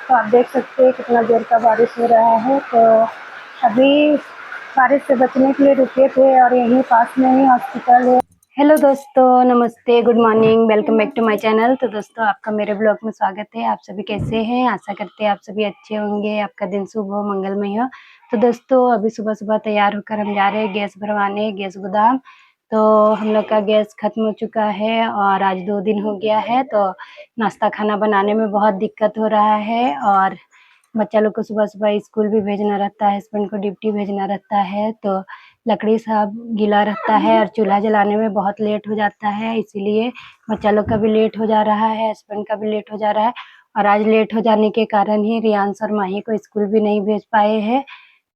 तो आप देख सकते हैं कितना जोर का बारिश हो रहा है। तो अभी बारिश से बचने के लिए रुके थे और यहीं पास में ही हॉस्पिटल है। हेलो दोस्तों, नमस्ते, good morning, welcome back to my channel. तो दोस्तों, आपका मेरे ब्लॉग में स्वागत है। आप सभी कैसे हैं? आशा करते हैं आप सभी अच्छे होंगे, आपका दिन शुभ हो, मंगलमय हो। तो दोस्तों, अभी सुबह सुबह तैयार होकर हम जा रहे हैं गैस भरवाने, गैस गोदाम। तो हम लोग का गैस खत्म हो चुका है और आज 2 दिन हो गया है। तो नाश्ता खाना बनाने में बहुत दिक्कत हो रहा है और बच्चा लोग को सुबह सुबह स्कूल भी भेजना रहता है, हस्बैंड को ड्यूटी भेजना रहता है। तो लकड़ी सब गीला रहता है और चूल्हा जलाने में बहुत लेट हो जाता है, इसीलिए बच्चा लोग का भी लेट हो जा रहा है, हस्बैंड का भी लेट हो जा रहा है। और आज लेट हो जाने के कारण ही रियांश और माही को स्कूल भी नहीं भेज पाए हैं।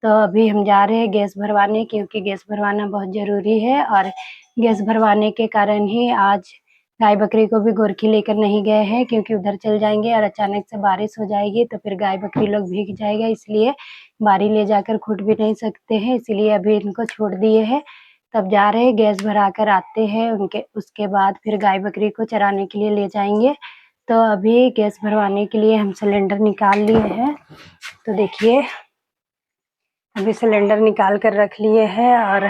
तो अभी हम जा रहे हैं गैस भरवाने, क्योंकि गैस भरवाना बहुत ज़रूरी है। और गैस भरवाने के कारण ही आज गाय बकरी को भी गोरखी लेकर नहीं गए हैं, क्योंकि उधर चल जाएंगे और अचानक से बारिश हो जाएगी तो फिर गाय बकरी लोग भीग जाएगा, इसलिए बारी ले जाकर खूट भी नहीं सकते हैं, इसलिए अभी इनको छोड़ दिए हैं। तब जा रहे हैं, गैस भरा कर आते हैं, उनके उसके बाद फिर गाय बकरी को चराने के लिए ले जाएंगे। तो अभी गैस भरवाने के लिए हम सिलेंडर निकाल लिए हैं। तो देखिए, अभी सिलेंडर निकाल कर रख लिए हैं और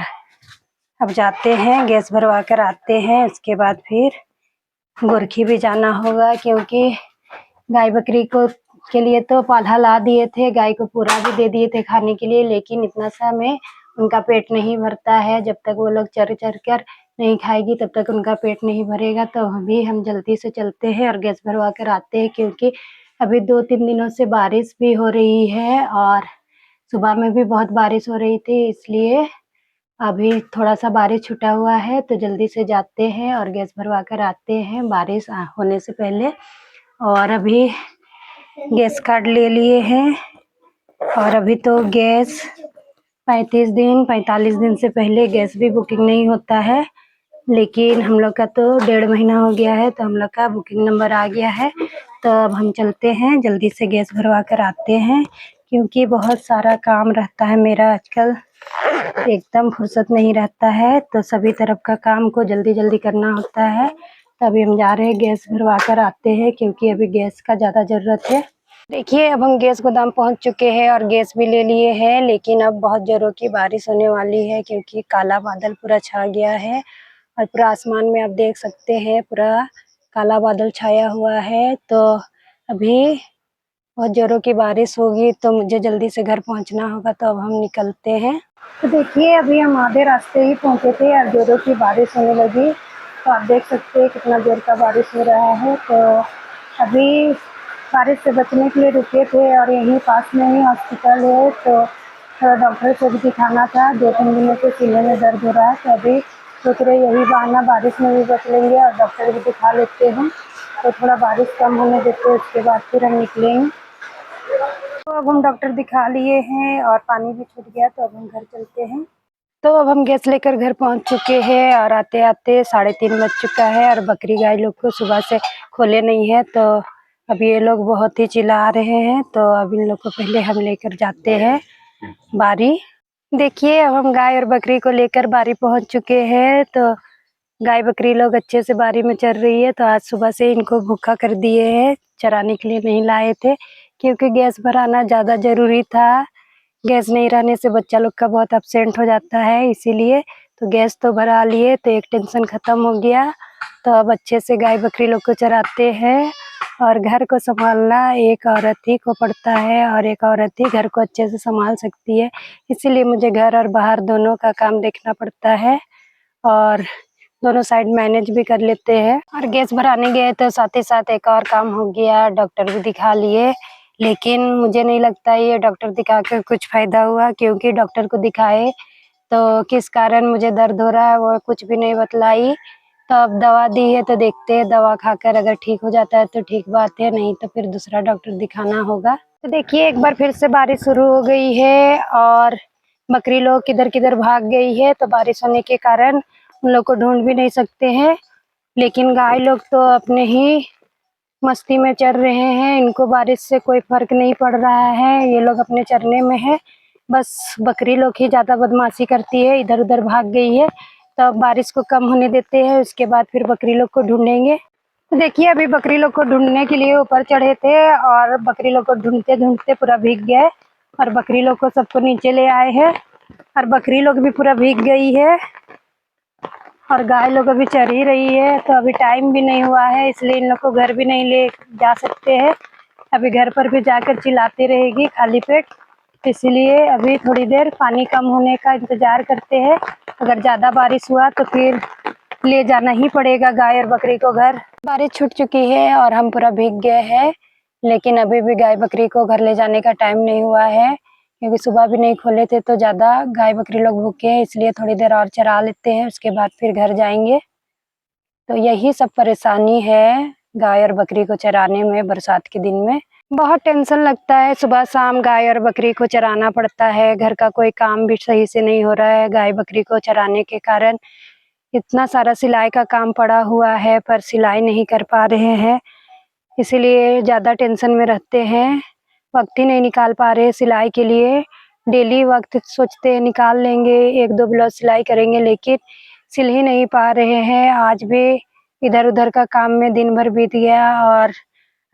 अब जाते हैं, गैस भरवा कर आते हैं। उसके बाद फिर गोरखी भी जाना होगा, क्योंकि गाय बकरी को के लिए तो पौधा ला दिए थे, गाय को पूरा भी दे दिए थे खाने के लिए, लेकिन इतना सा में उनका पेट नहीं भरता है। जब तक वो लोग चर चर कर नहीं खाएगी तब तक उनका पेट नहीं भरेगा। तो अभी हम जल्दी से चलते हैं और गैस भरवा कर आते हैं, क्योंकि अभी 2-3 दिनों से बारिश भी हो रही है और सुबह में भी बहुत बारिश हो रही थी, इसलिए अभी थोड़ा-सा बारिश छूटा हुआ है। तो जल्दी से जाते हैं और गैस भरवा कर आते हैं बारिश होने से पहले। और अभी गैस कार्ड ले लिए हैं और अभी तो गैस 35 दिन 45 दिन से पहले गैस भी बुकिंग नहीं होता है, लेकिन हम लोग का तो 1.5 महीना हो गया है, तो हम लोग का बुकिंग नंबर आ गया है। तो अब हम चलते हैं, जल्दी से गैस भरवा कर आते हैं, क्योंकि बहुत सारा काम रहता है मेरा आजकल, एकदम फुर्सत नहीं रहता है। तो सभी तरफ का काम को जल्दी जल्दी करना होता है। तो अभी हम जा रहे हैं, गैस भरवा कर आते हैं, क्योंकि अभी गैस का ज़्यादा ज़रूरत है। देखिए, अब हम गैस गोदाम पहुंच चुके हैं और गैस भी ले लिए हैं, लेकिन अब बहुत ज़ोरों की बारिश होने वाली है, क्योंकि काला बादल पूरा छा गया है और पूरा आसमान में आप देख सकते हैं पूरा काला बादल छाया हुआ है। तो अभी बहुत ज़ोरों की बारिश होगी, तो मुझे जल्दी से घर पहुंचना होगा। तो अब हम निकलते हैं। तो देखिए, अभी हम आधे रास्ते ही पहुंचे थे और ज़ोरों की बारिश होने लगी। तो आप देख सकते हैं कितना जोर का बारिश हो रहा है। तो अभी बारिश से बचने के लिए रुके थे और यहीं पास में ही हॉस्पिटल है, तो थोड़ा डॉक्टर से भी दिखाना था। 2-3 दिनों से सीने में दर्द हो रहा है, तो अभी सोच रहे यही बहाना बारिश में भी बच लेंगे और डॉक्टर भी दिखा लेते हैं। तो थोड़ा बारिश कम होने देते हैं, उसके बाद फिर हम निकलेंगे। तो अब हम डॉक्टर दिखा लिए हैं और पानी भी छूट गया, तो अब हम घर चलते हैं। तो अब हम गैस लेकर घर पहुंच चुके हैं और आते आते 3:30 बज चुका है और बकरी गाय लोग को सुबह से खोले नहीं है, तो अब ये लोग बहुत ही चिल्ला रहे हैं। तो अब इन लोग को पहले हम लेकर जाते हैं बारी। देखिए, अब हम गाय और बकरी को लेकर बारी पहुंच चुके हैं। तो गाय बकरी लोग अच्छे से बारी में चर रही है। तो आज सुबह से इनको भूखा कर दिए हैं, चराने के लिए नहीं लाए थे, क्योंकि गैस भराना ज़्यादा ज़रूरी था। गैस नहीं रहने से बच्चा लोग का बहुत एब्सेंट हो जाता है, इसीलिए तो गैस तो भरा लिए, तो एक टेंशन ख़त्म हो गया। तो अब अच्छे से गाय बकरी लोग को चराते हैं और घर को संभालना एक औरत ही को पड़ता है और एक औरत ही घर को अच्छे से संभाल सकती है, इसीलिए मुझे घर और बाहर दोनों का काम देखना पड़ता है और दोनों साइड मैनेज भी कर लेते हैं। और गैस भराने गए तो साथ ही साथ एक और काम हो गया, डॉक्टर भी दिखा लिए, लेकिन मुझे नहीं लगता ये डॉक्टर दिखा कर कुछ फ़ायदा हुआ, क्योंकि डॉक्टर को दिखाए तो किस कारण मुझे दर्द हो रहा है वो कुछ भी नहीं बतलाई। तो अब दवा दी है, तो देखते हैं, दवा खाकर अगर ठीक हो जाता है तो ठीक बात है, नहीं तो फिर दूसरा डॉक्टर दिखाना होगा। तो देखिए, एक बार फिर से बारिश शुरू हो गई है और बकरी लोग किधर-किधर भाग गई है, तो बारिश होने के कारण उन लोग को ढूंढ भी नहीं सकते हैं। लेकिन गाय लोग तो अपने ही मस्ती में चर रहे हैं, इनको बारिश से कोई फर्क नहीं पड़ रहा है, ये लोग अपने चरने में है। बस बकरी लोग ही ज़्यादा बदमाशी करती है, इधर-उधर भाग गई है। तो अब बारिश को कम होने देते हैं, उसके बाद फिर बकरी लोग को ढूंढेंगे। तो देखिए अभी बकरी लोग को ढूंढने के लिए ऊपर चढ़े थे और बकरी लोग को ढूंढते ढूंढते पूरा भीग गए और बकरी लोग को सबको नीचे ले आए हैं और बकरी लोग भी पूरा भीग गई है और गाय लोग अभी चर ही रही है। तो अभी टाइम भी नहीं हुआ है इसलिए इन लोग को घर भी नहीं ले जा सकते हैं। अभी घर पर भी जाकर चिल्लाती रहेगी खाली पेट, इसलिए अभी थोड़ी देर पानी कम होने का इंतज़ार करते हैं। अगर ज़्यादा बारिश हुआ तो फिर ले जाना ही पड़ेगा गाय और बकरी को घर। बारिश छूट चुकी है और हम पूरा भीग गए हैं, लेकिन अभी भी गाय बकरी को घर ले जाने का टाइम नहीं हुआ है क्योंकि सुबह भी नहीं खोले थे तो ज़्यादा गाय बकरी लोग भूखे हैं, इसलिए थोड़ी देर और चरा लेते हैं, उसके बाद फिर घर जाएंगे। तो यही सब परेशानी है गाय और बकरी को चराने में बरसात के दिन में। बहुत टेंशन लगता है, सुबह शाम गाय और बकरी को चराना पड़ता है, घर का कोई काम भी सही से नहीं हो रहा है गाय बकरी को चराने के कारण। इतना सारा सिलाई का काम पड़ा हुआ है पर सिलाई नहीं कर पा रहे हैं, इसीलिए ज़्यादा टेंशन में रहते हैं। वक्त ही नहीं निकाल पा रहे सिलाई के लिए। डेली वक्त सोचते हैं निकाल लेंगे, एक दो ब्लाउज सिलाई करेंगे, लेकिन सिल ही नहीं पा रहे हैं। आज भी इधर उधर का काम में दिन भर बीत गया और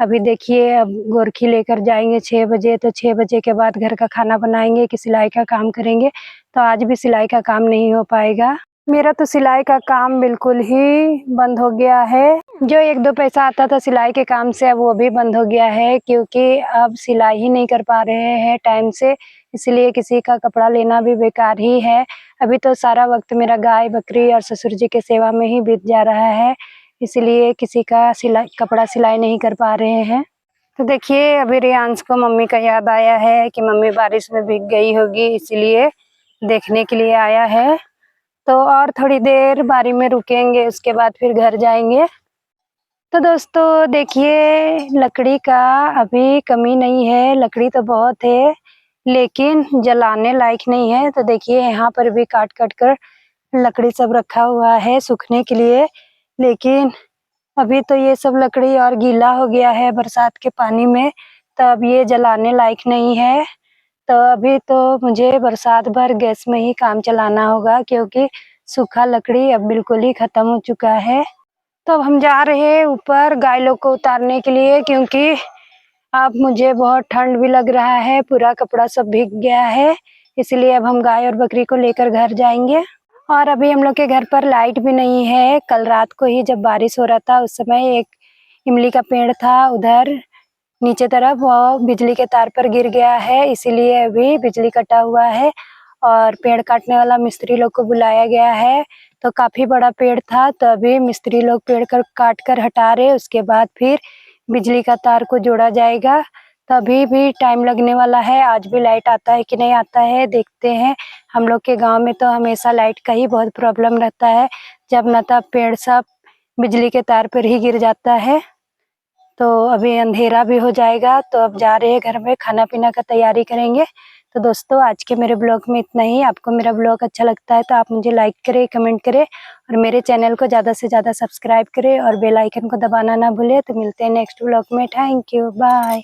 अभी देखिए अब गोरखी लेकर जाएंगे 6 बजे, तो 6 बजे के बाद घर का खाना बनाएंगे कि सिलाई का काम करेंगे। तो आज भी सिलाई का काम नहीं हो पाएगा। मेरा तो सिलाई का काम बिल्कुल ही बंद हो गया है। जो एक दो पैसा आता था सिलाई के काम से अब वो भी बंद हो गया है क्योंकि अब सिलाई ही नहीं कर पा रहे हैं टाइम से, इसलिए किसी का कपड़ा लेना भी बेकार ही है। अभी तो सारा वक्त मेरा गाय बकरी और ससुर जी के सेवा में ही बीत जा रहा है, इसलिए किसी का कपड़ा सिलाई नहीं कर पा रहे हैं। तो देखिए अभी रियांश को मम्मी का याद आया है कि मम्मी बारिश में भीग गई होगी, इसलिए देखने के लिए आया है। तो और थोड़ी देर बारी में रुकेंगे, उसके बाद फिर घर जाएंगे। तो दोस्तों देखिए लकड़ी का अभी कमी नहीं है, लकड़ी तो बहुत है लेकिन जलाने लायक नहीं है। तो देखिए यहाँ पर भी काट काट कर लकड़ी सब रखा हुआ है सूखने के लिए, लेकिन अभी तो ये सब लकड़ी और गीला हो गया है बरसात के पानी में, तो अब ये जलाने लायक नहीं है। तो अभी तो मुझे बरसात भर गैस में ही काम चलाना होगा क्योंकि सूखा लकड़ी अब बिल्कुल ही खत्म हो चुका है। तो अब हम जा रहे हैं ऊपर गाय लोग को उतारने के लिए क्योंकि अब मुझे बहुत ठंड भी लग रहा है, पूरा कपड़ा सब भीग गया है, इसलिए अब हम गाय और बकरी को लेकर घर जाएंगे। और अभी हम लोग के घर पर लाइट भी नहीं है। कल रात को ही जब बारिश हो रहा था उस समय एक इमली का पेड़ था उधर नीचे तरफ, वो बिजली के तार पर गिर गया है, इसीलिए अभी बिजली कटा हुआ है और पेड़ काटने वाला मिस्त्री लोग को बुलाया गया है। तो काफी बड़ा पेड़ था, तो अभी मिस्त्री लोग पेड़ काट कर हटा रहे, उसके बाद फिर बिजली का तार को जोड़ा जाएगा। तो अभी भी टाइम लगने वाला है, आज भी लाइट आता है कि नहीं आता है देखते हैं। हम लोग के गांव में तो हमेशा लाइट का ही बहुत प्रॉब्लम रहता है, जब न तब पेड़ सब बिजली के तार पर ही गिर जाता है। तो अभी अंधेरा भी हो जाएगा, तो अब जा रहे हैं घर में, खाना पीना का तैयारी करेंगे। तो दोस्तों आज के मेरे ब्लॉग में इतना ही। आपको मेरा ब्लॉग अच्छा लगता है तो आप मुझे लाइक करें, कमेंट करें और मेरे चैनल को ज़्यादा से ज़्यादा सब्सक्राइब करें और बेल आइकन को दबाना ना भूलें। तो मिलते हैं नेक्स्ट ब्लॉग में। Thank you, bye.